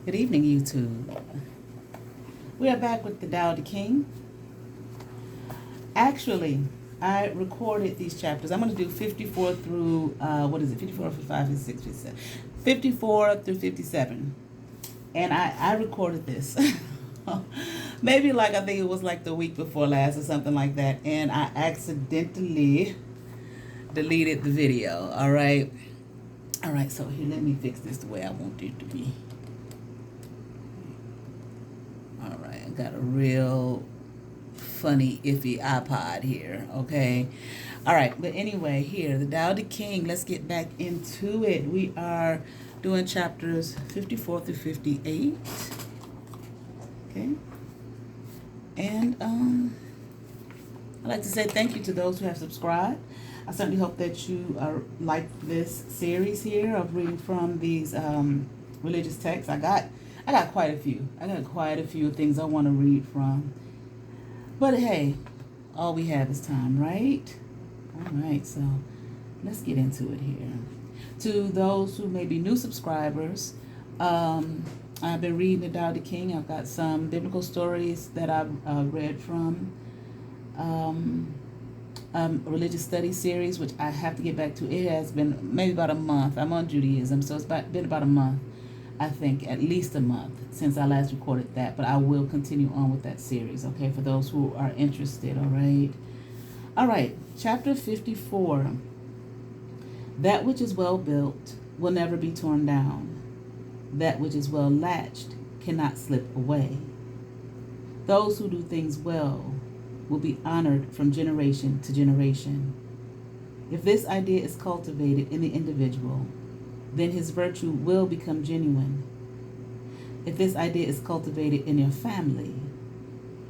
Good evening, YouTube. We are back with the Tao Te Ching. Actually, I recorded these chapters. I'm going to do 54 through, 54, 55, 56, 57. 54 through 57. And I recorded this. Maybe I think it was the week before last or something like that. And I accidentally deleted the video. All right. All right, so here, let me fix this the way I want it to be. All right, I got a real funny, iffy iPod here, okay? All right, but anyway, here, the Tao Te Ching, let's get back into it. We are doing chapters 54 through 58, okay? And I'd like to say thank you to those who have subscribed. I certainly hope that you like this series here of reading from these religious texts. I got quite a few. I got quite a few things I want to read from. But hey, all we have is time, right? All right, so let's get into it here. To those who may be new subscribers, I've been reading the Tao Te Ching. I've got some biblical stories that I've read from a religious study series, which I have to get back to. It has been maybe about a month. I'm on Judaism, so it's been about a month. I think at least a month since I last recorded that, but I will continue on with that series, okay, for those who are interested, all right? All right, chapter 54. That which is well built will never be torn down. That which is well latched cannot slip away. Those who do things well will be honored from generation to generation. If this idea is cultivated in the individual, then his virtue will become genuine. If this idea is cultivated in your family,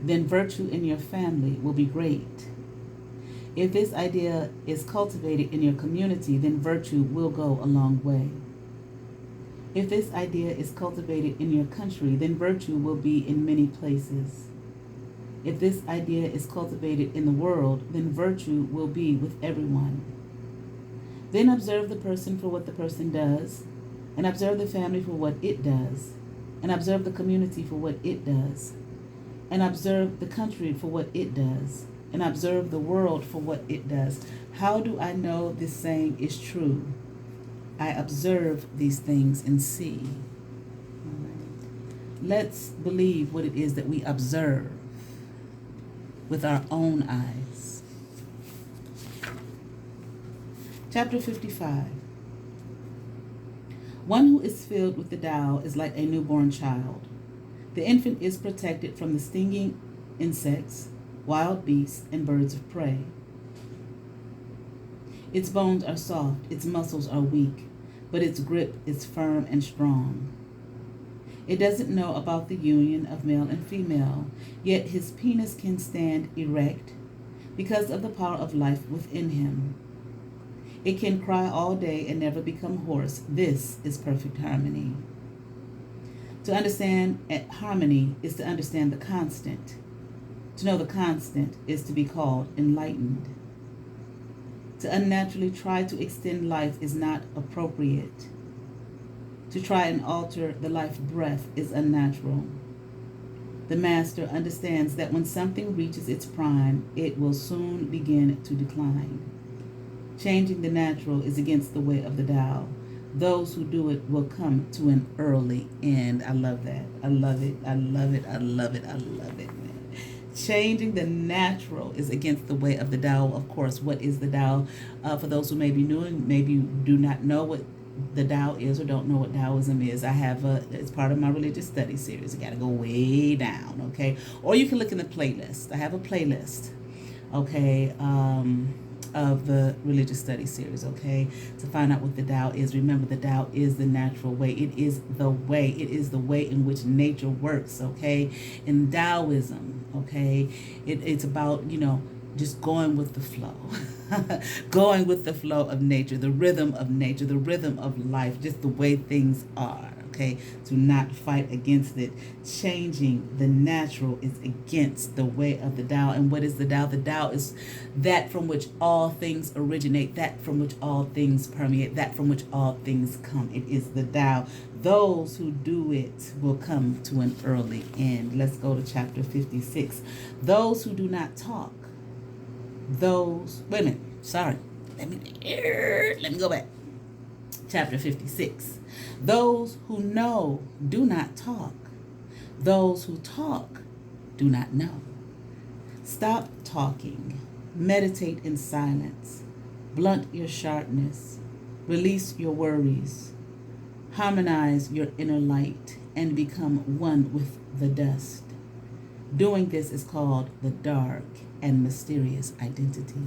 then virtue in your family will be great. If this idea is cultivated in your community, then virtue will go a long way. If this idea is cultivated in your country, then virtue will be in many places. If this idea is cultivated in the world, then virtue will be with everyone. Then observe the person for what the person does, and observe the family for what it does, and observe the community for what it does, and observe the country for what it does, and observe the world for what it does. How do I know this saying is true? I observe these things and see. All right. Let's believe what it is that we observe with our own eyes. Chapter 55. One who is filled with the Tao is like a newborn child. The infant is protected from the stinging insects, wild beasts, and birds of prey. Its bones are soft, its muscles are weak, but its grip is firm and strong. It doesn't know about the union of male and female, yet his penis can stand erect because of the power of life within him. It can cry all day and never become hoarse. This is perfect harmony. To understand harmony is to understand the constant. To know the constant is to be called enlightened. To unnaturally try to extend life is not appropriate. To try and alter the life breath is unnatural. The master understands that when something reaches its prime, it will soon begin to decline. Changing the natural is against the way of the Tao. Those who do it will come to an early end. I love that. I love it. I love it. I love it. I love it, man. Changing the natural is against the way of the Tao. Of course, what is the Tao? For those who may be new and maybe do not know what the Tao is or don't know what Taoism is, I have it's part of my religious study series. You got to go way down, okay? Or you can look in the playlist. I have a playlist, okay? Of the religious study series, okay, to find out what the Tao is. Remember, the Tao is the natural way. It is the way. It is the way in which nature works, okay? In Taoism, okay, it's about, just going with the flow. Going with the flow of nature, the rhythm of nature, the rhythm of life, just the way things are, okay? Do not fight against it. Changing the natural is against the way of the Tao. And what is the Tao? The Tao is that from which all things originate, that from which all things permeate, that from which all things come. It is the Tao. Those who do it will come to an early end. Let's go to chapter 56. Those who do not talk, those, wait a minute, sorry. Let me go back. Chapter 56. Those who know do not talk. Those who talk do not know. Stop talking. Meditate in silence. Blunt your sharpness. Release your worries. Harmonize your inner light and become one with the dust. Doing this is called the dark and mysterious identity.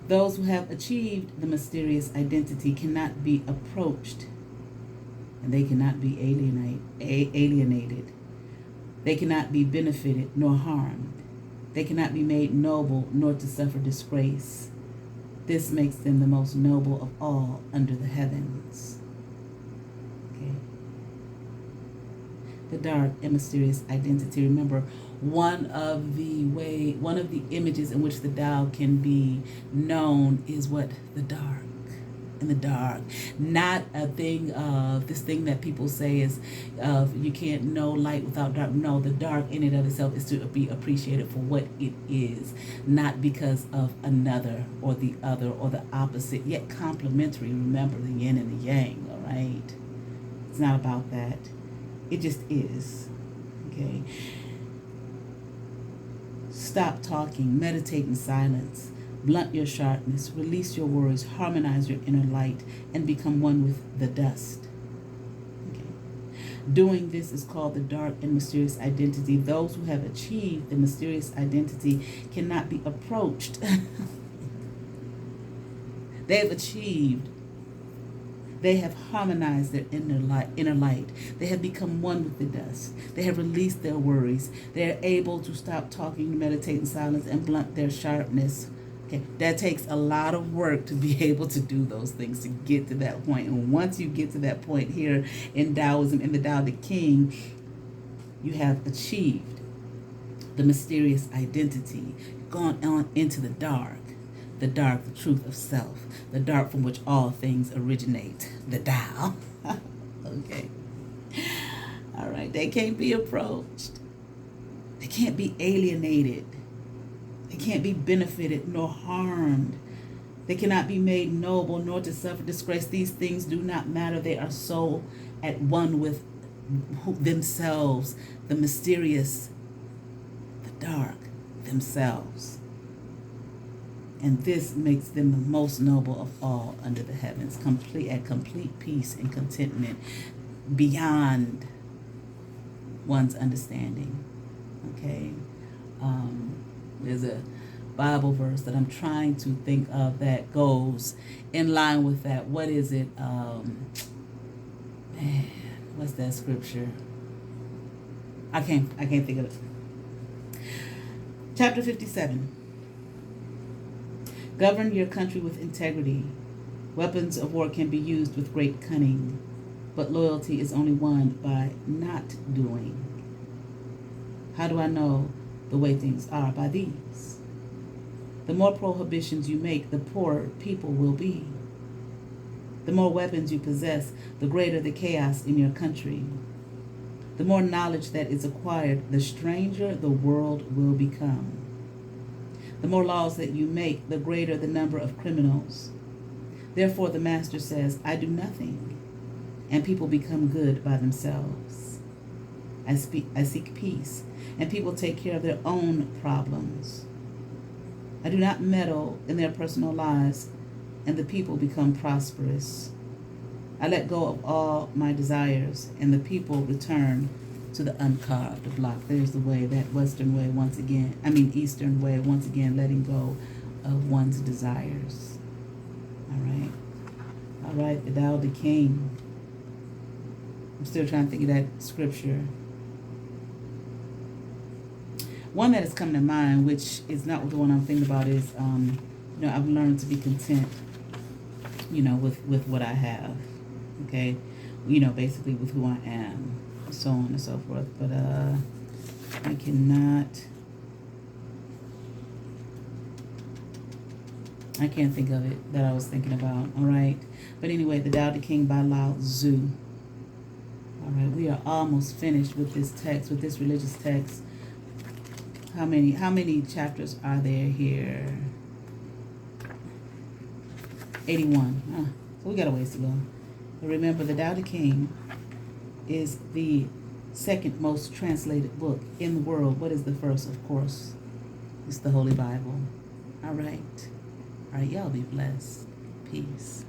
Those who have achieved the mysterious identity cannot be approached, and they cannot be alienated. They cannot be benefited nor harmed. They cannot be made noble nor to suffer disgrace. This makes them the most noble of all under the heavens. Okay. The dark and mysterious identity. Remember, one of the images in which the Tao can be known is what? The dark. In the dark. Not a thing of this thing that people say is of you can't know light without dark. No, the dark in and of itself is to be appreciated for what it is, not because of another or the other or the opposite, yet complementary. Remember the yin and the yang, all right? It's not about that. It just is. Okay? Stop talking, meditate in silence, blunt your sharpness, release your worries, harmonize your inner light, and become one with the dust. Okay. Doing this is called the dark and mysterious identity. Those who have achieved the mysterious identity cannot be approached. They have achieved. They have harmonized their inner light. They have become one with the dust. They have released their worries. They are able to stop talking, meditate in silence, and blunt their sharpness. Okay, that takes a lot of work to be able to do those things, to get to that point. And once you get to that point here in Taoism, in the Tao Te Ching, you have achieved the mysterious identity, gone on into the dark, the truth of self, the dark from which all things originate, the Tao. Okay. All right. They can't be approached. They can't be alienated. They can't be benefited nor harmed. They cannot be made noble nor to suffer disgrace. These things do not matter. They are so at one with themselves, the mysterious, the dark themselves. And this makes them the most noble of all under the heavens, at complete peace and contentment beyond one's understanding. Okay? There's a Bible verse that I'm trying to think of that goes in line with that. What is it? What's that scripture? I can't think of it. Chapter 57. Govern your country with integrity. Weapons of war can be used with great cunning, but loyalty is only won by not doing. How do I know the way things are? By these. The more prohibitions you make, the poorer people will be. The more weapons you possess, the greater the chaos in your country. The more knowledge that is acquired, the stranger the world will become. The more laws that you make, the greater the number of criminals. Therefore, the Master says, I do nothing, and people become good by themselves. I seek peace, and people take care of their own problems. I do not meddle in their personal lives, and the people become prosperous. I let go of all my desires, and the people return to the uncarved block. There's the way, that Western way Eastern way, once again, letting go of one's desires. All right, the Tao Te Ching. I'm still trying to think of that scripture. One that has come to mind, which is not the one I'm thinking about, is, I've learned to be content, with what I have. Okay? you know, basically with who I am, so on and so forth. But I can't think of it that I was thinking about. All right. But anyway, the Tao Te Ching by Lao Tzu. All right, we are almost finished with this text, with this religious text. How many chapters are there here? 81. So we got a ways to go. But remember, the Tao Te Ching is the second most translated book in the world. What is the first? Of course, it's the Holy Bible. All right. All right, y'all be blessed. Peace.